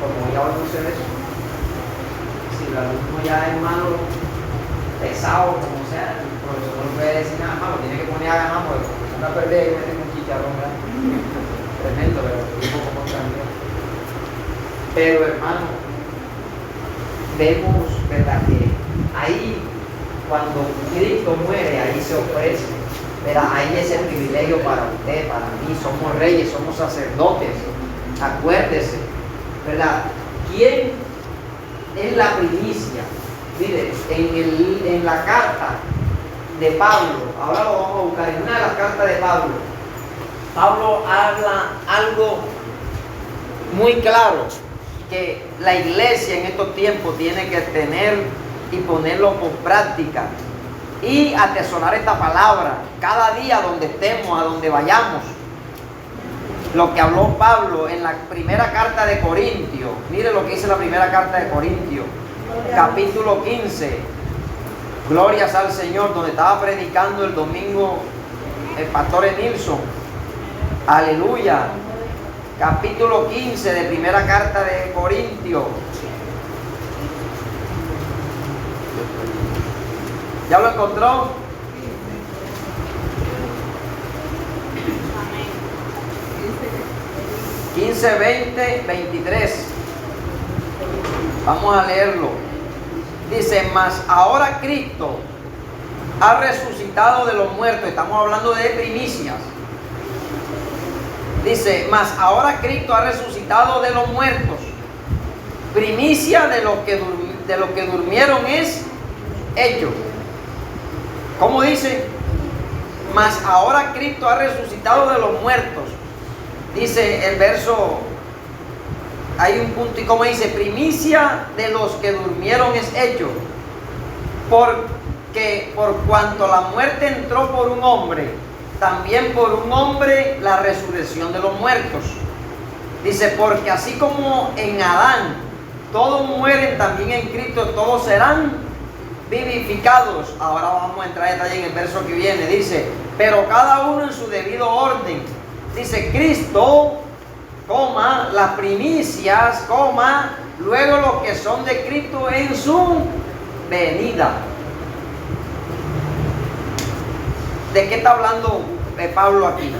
Como ya hoy no se ve eso. Si el alumno ya es malo, pesado, como sea, el profesor no puede decir nada malo, tiene que poner a ganar, porque si no perder y mete un chicharrón grande. Tremendo, pero digo como también. Pero hermano, vemos, ¿verdad?, que ahí, cuando Cristo muere, ahí se ofrece, ¿verdad? Ahí es el privilegio para usted, para mí, somos reyes, somos sacerdotes. Acuérdese, ¿verdad? ¿Quién es la primicia? Mire, en la carta de Pablo, ahora lo vamos a buscar, en una de las cartas de Pablo, Pablo habla algo muy claro, que la iglesia en estos tiempos tiene que tener y ponerlo por práctica y atesorar esta palabra cada día donde estemos, a donde vayamos. Lo que habló Pablo en la primera carta de Corintios, mire lo que dice la primera carta de Corintios, capítulo 15, glorias al Señor, donde estaba predicando el domingo el pastor Nilsson, aleluya, capítulo 15 de primera carta de Corintios. ¿Ya lo encontró? 15, 20, 23. Vamos a leerlo. Dice, mas ahora Cristo ha resucitado de los muertos. Estamos hablando de primicias. Dice, mas ahora Cristo ha resucitado de los muertos. Primicia de los que durmieron es hecho. ¿Cómo dice? Mas ahora Cristo ha resucitado de los muertos. Dice el verso, hay un punto, y como dice, primicia de los que durmieron es hecho. Porque por cuanto la muerte entró por un hombre, también por un hombre la resurrección de los muertos. Dice, porque así como en Adán todos mueren, también en Cristo todos serán vivificados. Ahora vamos a entrar en detalle en el verso que viene. Dice, pero cada uno en su debido orden. Dice, Cristo, coma, las primicias, coma, luego los que son de Cristo en su venida. ¿De qué está hablando Pablo aquí?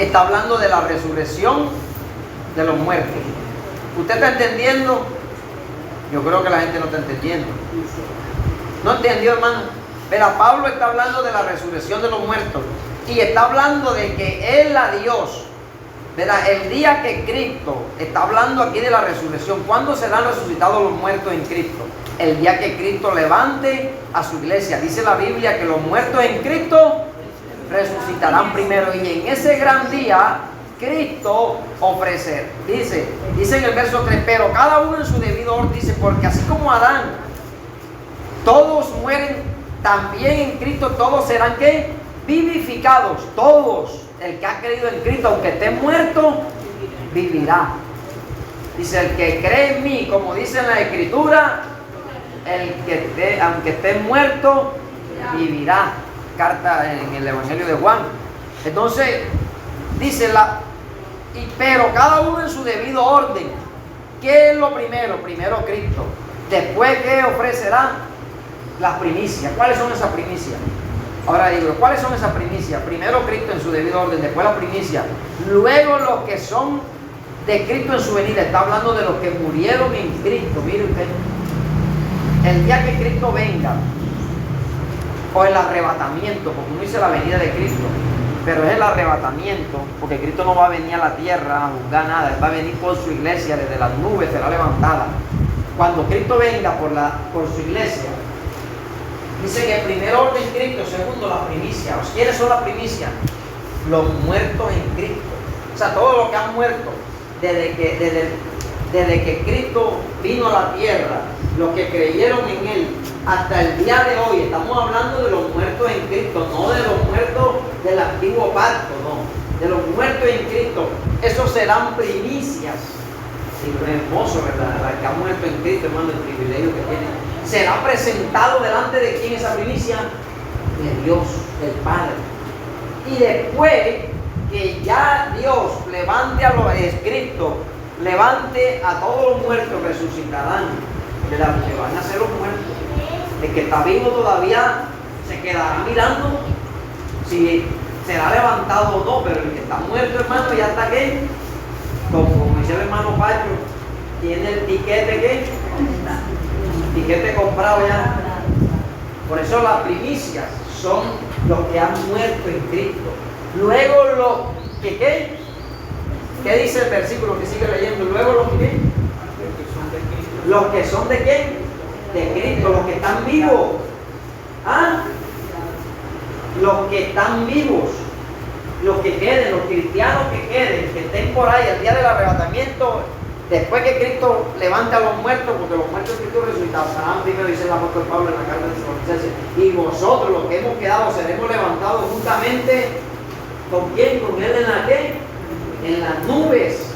Está hablando de la resurrección de los muertos. ¿Usted está entendiendo? Yo creo que la gente no está entendiendo. ¿No entendió, hermano? Pero Pablo está hablando de la resurrección de los muertos. Y está hablando de que Él, a Dios, ¿verdad? El día que Cristo, está hablando aquí de la resurrección. ¿Cuándo serán resucitados los muertos en Cristo? El día que Cristo levante a su iglesia. Dice la Biblia que los muertos en Cristo resucitarán primero. Y en ese gran día, Cristo ofrecer. Dice en el verso 3, pero cada uno en su debido orden. Dice, porque así como Adán, todos mueren, también en Cristo todos serán, ¿qué? Vivificados. Todos. El que ha creído en Cristo, aunque esté muerto, vivirá. Dice, el que cree en mí, como dice en la Escritura, aunque esté muerto, vivirá. Carta en el Evangelio de Juan. Entonces, dice pero cada uno en su debido orden. ¿Qué es lo primero? Primero Cristo. Después, ¿qué ofrecerá? Las primicias. ¿Cuáles son esas primicias? Ahora digo, ¿cuáles son esas primicias? Primero Cristo en su debido orden, después la primicia. Luego los que son de Cristo en su venida. Está hablando de los que murieron en Cristo. Mire usted, el día que Cristo venga, o el arrebatamiento, porque uno dice la venida de Cristo, pero es el arrebatamiento, porque Cristo no va a venir a la tierra a juzgar nada. Él va a venir por su iglesia, desde las nubes será levantada. Cuando Cristo venga por su iglesia, dice que primero orden Cristo, segundo la primicia. ¿Quiénes son las primicias? Los muertos en Cristo. O sea, todos los que han muerto desde que Cristo vino a la tierra, los que creyeron en Él, hasta el día de hoy. Estamos hablando de los muertos en Cristo, no de los muertos del antiguo pacto, no. De los muertos en Cristo. Esos serán primicias. Sí, es hermoso, ¿verdad? El que ha muerto en Cristo, hermano, el privilegio que tiene. Será presentado delante de quién esa primicia? De Dios, del Padre. Y después que ya Dios levante a los escritos, levante a todos los muertos, resucitarán. ¿Verdad? Que van a ser los muertos. El que está vivo todavía se quedará mirando si será levantado o no, pero el que está muerto, hermano, ya está ¿qué? Como dice el hermano Pacho, tiene el tiquete ¿qué? Tiquete comprado ya. Por eso las primicias son los que han muerto en Cristo. Luego los que ¿qué? ¿Qué dice el versículo que sigue leyendo? Luego los que ¿qué? Los que son de ¿qué? De Cristo, los que están vivos. ¿Ah? Los que están vivos, los que queden, los cristianos que queden, que estén por ahí el día del arrebatamiento, después que Cristo levante a los muertos, porque los muertos de Cristo resucitarán primero, dice el apóstol Pablo en la carta de Tesalonicenses, y vosotros, los que hemos quedado, seremos levantados juntamente ¿con quién? Con Él en la ¿qué? En las nubes.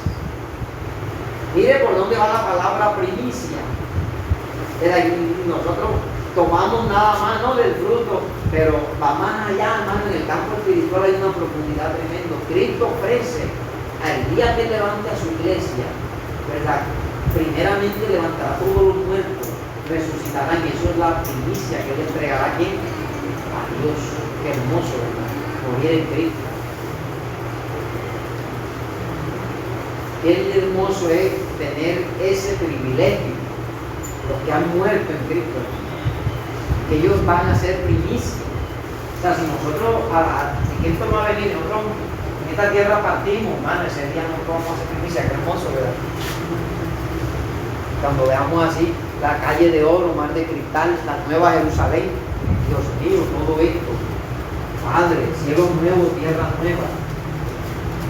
Mire por dónde va la palabra primicia. Nosotros tomamos nada más, no del fruto, pero va más allá, hermano. En el campo espiritual hay una profundidad tremenda. Cristo ofrece al día que levante a su iglesia, ¿verdad? Primeramente levantará a todos los muertos, resucitarán, y eso es la primicia que Él entregará a quién? A Dios. Qué hermoso, ¿verdad? Morir en Cristo. Qué hermoso es tener ese privilegio. Los que han muerto en Cristo, que ellos van a ser primicia. O sea, si nosotros, si Cristo no va a venir, nosotros en esta tierra partimos, hermano, ese día nosotros vamos a ser primicia. Qué hermoso, ¿verdad? Cuando veamos así la calle de oro, mar de cristal, la nueva Jerusalén, Dios mío, todo esto, Padre, cielos nuevos, tierra nueva,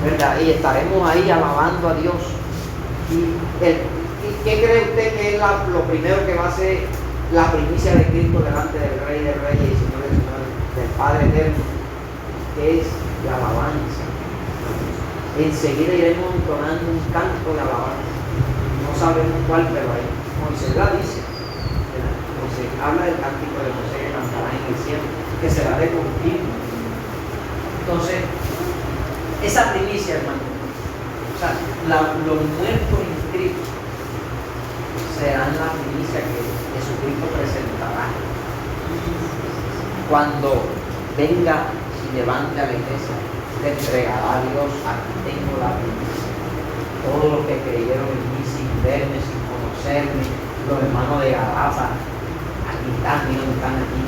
¿verdad? Y estaremos ahí alabando a Dios. ¿Y qué cree usted que es lo primero que va a ser la primicia de Cristo delante del Rey de Reyes y Señor de Señores, del Padre Eterno? Que es la alabanza. Enseguida iremos entonando un canto de alabanza. No sabemos cuál, pero ahí Moisés la dice. Moisés habla del cántico de José que cantará en el cielo, que será de continuo. Entonces, esa primicia, hermano, o sea, los muertos en Cristo serán la primicia que Jesucristo presentará cuando venga y levante a la iglesia. Le entregará a Dios: aquí tengo la primicia. Todos los que creyeron en mí sin verme, sin conocerme, los hermanos de Galata, aquí están, mira, están aquí.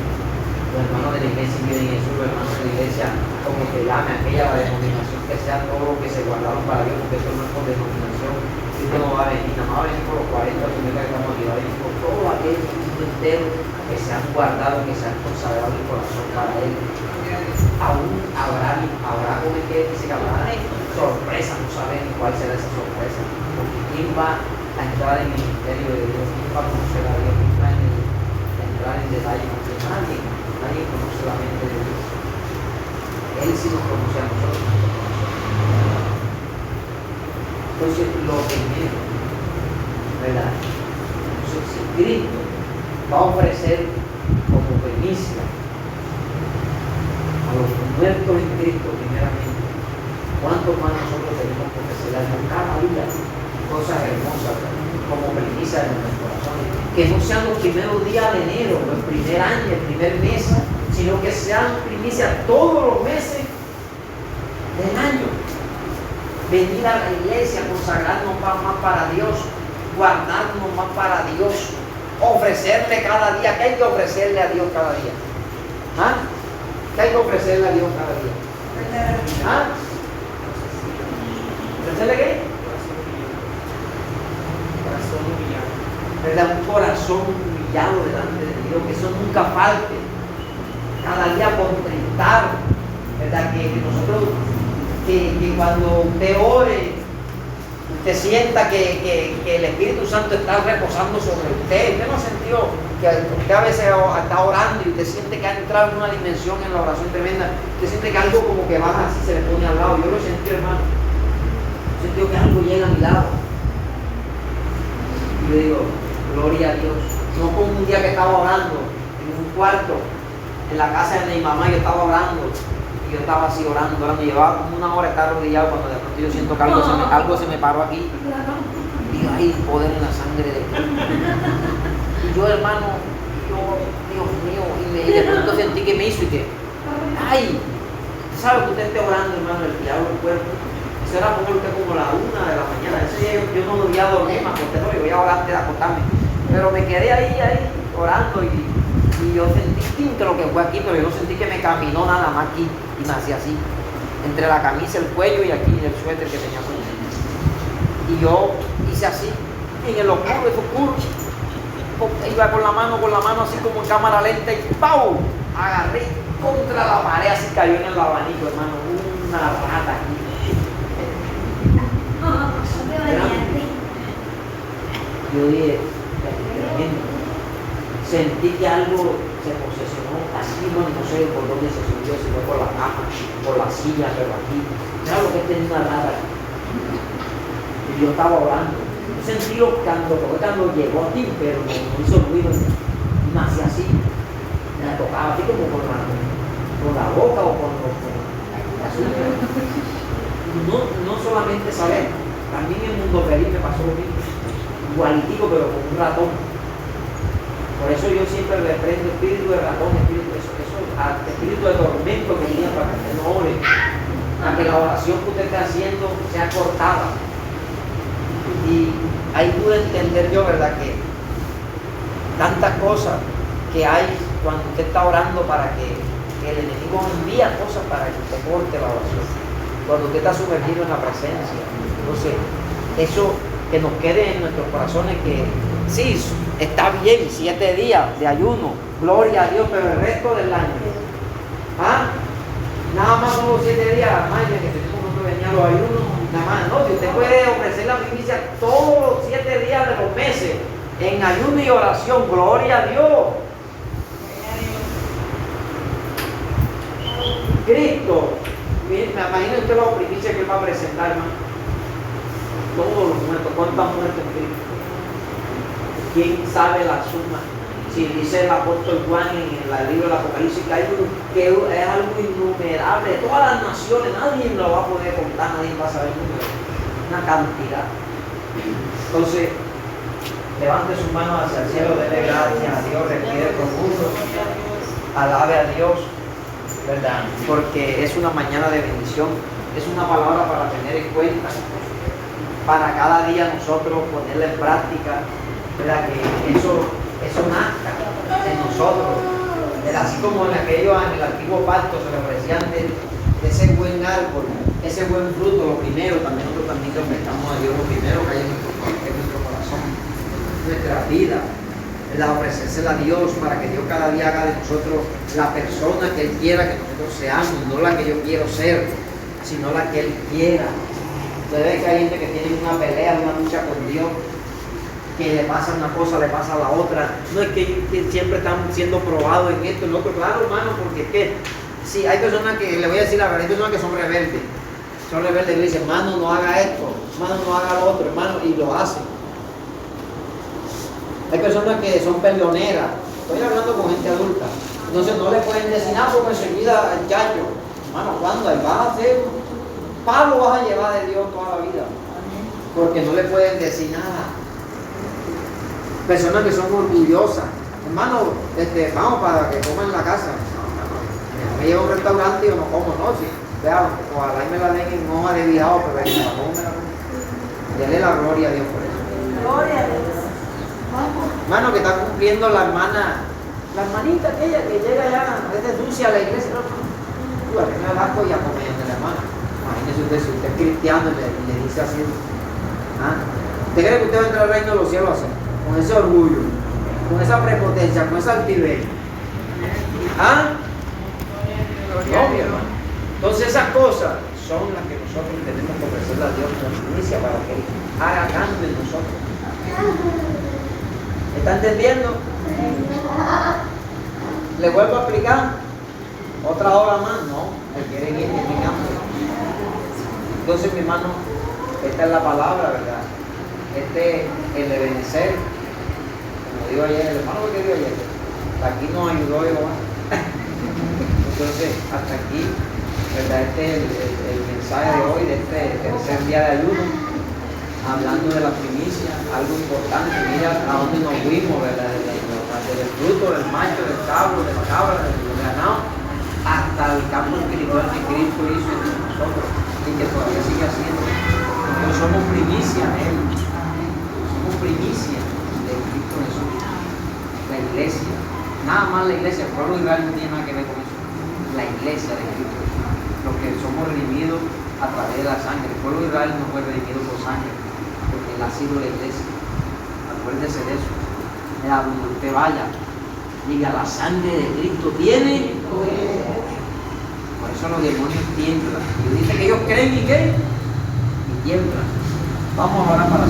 Los hermanos de la iglesia viven en Jesús, los hermanos de la iglesia, como que llame aquella la denominación que sea, todo lo que se guardaron para Dios, porque eso no es por denominación. Cristo no va a venir, nada más va a venir por los 40 o 50 que estamos aquí, va a venir por todo aquel mundo entero que se han guardado, que se han consagrado el corazón para Él. Aún habrá como es que dice que habrá sorpresa, no saben cuál será esa sorpresa, porque quién va a entrar en el misterio de Dios, quién va a conocer a Dios, quién va a entrar en detalle, porque nadie conoce la mente de Dios. Él sí nos conoce a nosotros. Entonces, lo primero, ¿verdad? Entonces, si Cristo va a ofrecer como primicia a los muertos en Cristo primeramente, ¿cuánto más nosotros tenemos que ofrecerle a Dios cada día cosas hermosas como primicia de nuestros corazones? Que no sean los primeros días de enero, o el primer año, el primer mes, sino que sean primicia todos los meses del año. Venir a la iglesia, consagrarnos más para Dios, guardarnos más para Dios, ofrecerle cada día. ¿Qué hay que ofrecerle a Dios cada día? ¿Ah? ¿Qué hay que ofrecerle a Dios cada día? ¿Ah? ¿Ofrecerle qué? Corazón humillado. ¿Verdad? Un corazón humillado delante de Dios, que eso nunca falte. Cada día contentar, ¿verdad? Que nosotros, que cuando usted ore, usted sienta que el Espíritu Santo está reposando sobre usted. Usted no sintió que usted a veces está orando y usted siente que ha entrado en una dimensión en la oración tremenda. Usted siente que algo como que baja así, se le pone al lado. Yo lo sentí, hermano. Sentí que algo llega a mi lado. Y yo digo, gloria a Dios. No como un día que estaba orando en un cuarto, en la casa de mi mamá, yo estaba orando. Y yo estaba así orando. Llevaba como una hora de estar arrodillado cuando de pronto yo siento que algo se me paró aquí. Y digo, ay, poder en la sangre de Dios. Y yo, hermano, Dios mío, y de pronto sentí que me hizo y que, ay, ¿sabe que usted esté orando, hermano, el diablo del cuerpo? Eso era como la 1 de la mañana. Ese día yo no volvía a dormir, me acosté, no, yo voy a orar antes de acostarme. Pero me quedé ahí orando y yo sentí que lo que fue aquí, pero yo sentí que me caminó nada más aquí y me hacía así, entre la camisa, el cuello y aquí el suéter que tenía puesto. Y yo hice así, en el oscuro, iba con la mano así como en cámara lenta y ¡pau! Agarré contra la pared, así cayó en el abanico, hermano, una rata aquí. Yo dije, sentí que algo se posesionó así, no sé por dónde se subió, si fue por la cama, por la silla, pero aquí. Claro que tenía una rata aquí. Y yo estaba orando. Yo sentí cuando llegó aquí, pero no hizo ruido. Y me hacía así. Me tocaba así como con la boca o con la suya. No solamente saber, también en el mundo feliz me pasó lo mismo. Igualitico, pero con un ratón. Por eso yo siempre reprendo espíritu de ratón, espíritu de tormento que viene para que usted no ore, para que la oración que usted esté haciendo sea cortada. Y ahí pude entender yo, ¿verdad? Que tantas cosas que hay cuando usted está orando para que el enemigo envía cosas para que usted corte la oración. Cuando usted está sumergido en la presencia. Entonces, eso que nos quede en nuestros corazones, que sí, está bien, 7 días de ayuno, gloria a Dios, pero el resto del año, nada más son los 7 días, además que tenemos nosotros venía los ayunos, nada más, no, si usted puede ofrecer la primicia todos los 7 días de los meses, en ayuno y oración, gloria a Dios. Cristo, me imagino usted la primicia que él va a presentar, hermano. Todos los muertos, ¿cuántos han muerto en Cristo? ¿Quién sabe la suma? Si dice el apóstol Juan en el libro del Apocalipsis que es algo innumerable de todas las naciones, nadie lo va a poder contar, nadie va a saber el número, una cantidad. Entonces, levante sus manos hacia el cielo, dele gracias a Dios, respire profundo, alabe a Dios, ¿verdad? Porque es una mañana de bendición, es una palabra para tener en cuenta, para cada día nosotros ponerla en práctica, ¿verdad? Que eso nazca en nosotros, así como en el antiguo pacto se le ofrecían de ese buen árbol, ese buen fruto, lo primero, también nosotros también le ofrecemos a Dios lo primero que hay en nuestro corazón, nuestra vida, ofrecérsela a Dios para que Dios cada día haga de nosotros la persona que Él quiera que nosotros seamos, no la que yo quiero ser, sino la que Él quiera. Ustedes ven que hay gente que tiene una pelea, una lucha con Dios, que le pasa una cosa, le pasa la otra. No es que siempre están siendo probados en esto y en lo otro. Claro, hermano, porque es que sí, hay personas que, le voy a decir la verdad, hay personas que son rebeldes. Son rebeldes y dicen, hermano, no haga esto, hermano, no haga lo otro, hermano, y lo hacen. Hay personas que son peleoneras. Estoy hablando con gente adulta. Entonces no le pueden decir nada porque enseguida el chacho. Hermano, ¿cuándo? Vas a hacer un palo, vas a llevar de Dios toda la vida. Porque no le pueden decir nada. Personas que son orgullosas. Hermano, vamos para que coman en la casa. No, me llevo a un restaurante y yo no como, no, sí. Vean, ojalá y me la den en hoja de viado, pero me la como, Dele la gloria a Dios por eso. Gloria a Dios. Hermano, que está cumpliendo la hermanita aquella que llega ya desde Dulce a la iglesia. No, a mí me da asco y a comer de la hermana. Imagínese usted, si usted es cristiano y le dice así. ¿Usted cree que usted va a entrar al reino de los cielos así? Con ese orgullo, con esa prepotencia, con esa altivez. No, mi hermano. Entonces esas cosas son las que nosotros tenemos que ofrecerle a Dios como primicia para que Él haga cambio en nosotros. ¿Está entendiendo? ¿Le vuelvo a explicar? ¿Otra hora más? No, me quieren ir explicando. Entonces, mi hermano, esta es la palabra, ¿verdad? El de vencer. Como digo ayer, el hermano que dijo ayer, hasta aquí nos ayudó Jehová. Entonces, hasta aquí, ¿verdad? Este es el mensaje de hoy, de este tercer día de ayuno, hablando de la primicia, algo importante. Mira a dónde nos fuimos, ¿verdad? Desde el fruto, del macho, del cabro, de la cabra, del ganado, hasta el campo espiritual que Cristo hizo entre nosotros y que todavía sigue haciendo. Nosotros somos primicia en Él. Primicia de Cristo Jesús, la iglesia, nada más la iglesia, el pueblo de Israel no tiene nada que ver con eso, la iglesia de Cristo, los que somos redimidos a través de la sangre. El pueblo de Israel no fue redimido por sangre, porque Él ha sido la iglesia. Acuérdese de eso. A donde usted vaya, diga, la sangre de Cristo tiene poder. Por eso los demonios tiemblan. Y dice que ellos creen y qué, y tiemblan. Vamos ahora para